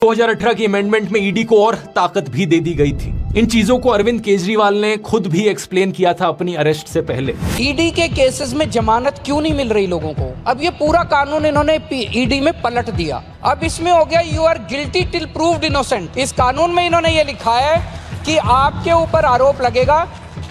2018 की अमेंडमेंट में ईडी को और ताकत भी दे दी गई थी। इन चीजों को अरविंद केजरीवाल ने खुद भी एक्सप्लेन किया था अपनी अरेस्ट से पहले। ईडी के केसेस में जमानत क्यों नहीं मिल रही लोगों को? अब ये पूरा कानून इन्होंने ईडी में पलट दिया। अब इसमें हो गया you are guilty till proved innocent. इस कानून में इन्होंने ये लिखा है कि आपके ऊपर आरोप लगेगा,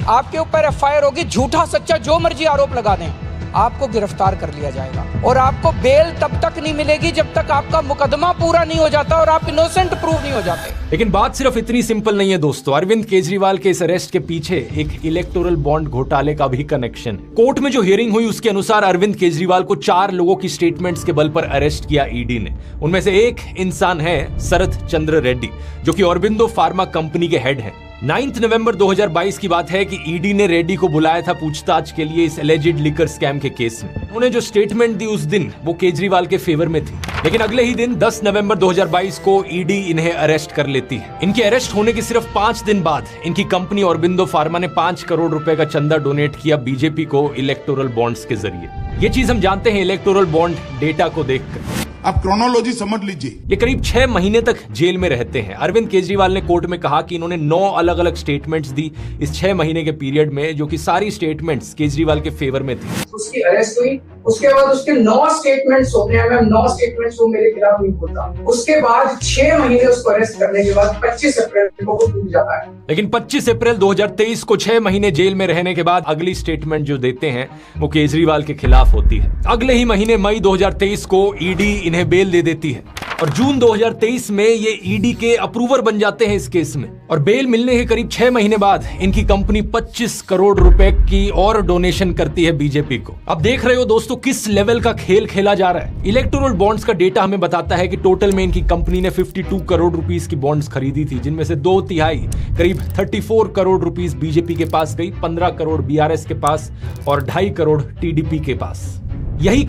आपके ऊपर एफआईआर होगी, झूठा सच्चा जो मर्जी आरोप लगा दें, आपको गिरफ्तार कर लिया जाएगा और आपको बेल तब तक नहीं मिलेगी जब तक आपका मुकदमा पूरा नहीं हो जाता और आप इनोसेंट प्रूव नहीं हो जाते। लेकिन बात सिर्फ इतनी सिंपल नहीं है दोस्तों। अरविंद केजरीवाल के इस अरेस्ट के पीछे एक इलेक्टोरल बॉन्ड घोटाले का भी कनेक्शन है। कोर्ट में जो हियरिंग हुई उसके अनुसार अरविंद केजरीवाल को 4 लोगों की स्टेटमेंट्स के बल पर अरेस्ट किया ईडी ने। उनमें से एक इंसान है शरद चंद्र रेड्डी, जो कि ऑरोबिंदो फार्मा कंपनी के हेड हैं। 9 नवंबर 2022 की बात है कि ईडी ने रेड्डी को बुलाया था पूछताछ के लिए इस एलिजिड लिकर स्कैम के केस में। उन्होंने जो स्टेटमेंट दी उस दिन वो केजरीवाल के फेवर में थी, लेकिन अगले ही दिन 10 नवंबर 2022 को ईडी इन्हें अरेस्ट कर लेती है। इनके अरेस्ट होने के सिर्फ 5 दिन बाद इनकी कंपनी ऑरोबिंदो फार्मा ने 5 करोड़ रुपए का चंदा डोनेट किया बीजेपी को इलेक्टोरल बॉन्ड्स के जरिए। ये चीज हम जानते हैं इलेक्टोरल बॉन्ड डेटा को देखकर। आप क्रोनोलॉजी समझ लीजिए। ये करीब 6 महीने तक जेल में रहते हैं। अरविंद केजरीवाल ने कोर्ट में कहा कि इन्होंने 9 अलग अलग स्टेटमेंट्स दी इस 6 महीने के पीरियड में, जो कि सारी स्टेटमेंट्स केजरीवाल के फेवर में थी। उसकी अरेस्ट हुई, उसके बाद उसके 9 स्टेटमेंट्स होते हैं। मैं 9 स्टेटमेंट्स वो मेरे खिलाफ नहीं बोलता। उसके बाद 6 महीने उसको अरेस्ट करने के बाद 25 अप्रैल को वो टूट जाता है। लेकिन 25 अप्रैल 2023 को 6 महीने जेल में रहने के बाद अगली स्टेटमेंट जो देते हैं वो केजरीवाल के खिलाफ होती है। अगले ही महीने मई 2023 को ईडी इन्हें बेल दे देती है और जून 2023 में ये ईडी के अप्रूवर बन जाते हैं इस केस में। और बेल मिलने के करीब 6 महीने बाद इनकी कंपनी 25 करोड़ रुपए की और डोनेशन करती है बीजेपी को। अब देख रहे हो दोस्तों किस लेवल का खेल खेला जा रहा है। इलेक्टोरल बॉन्ड्स का डेटा हमें बताता है कि टोटल में इनकी कंपनी ने 52 करोड़ रुपीस की बॉन्ड्स खरीदी थी, जिनमें से 2/3 करीब 34 करोड़ रुपीस बीजेपी के पास गई, 15 करोड़ बीआरएस के पास और 2.5 करोड़ टीडीपी के पास। यही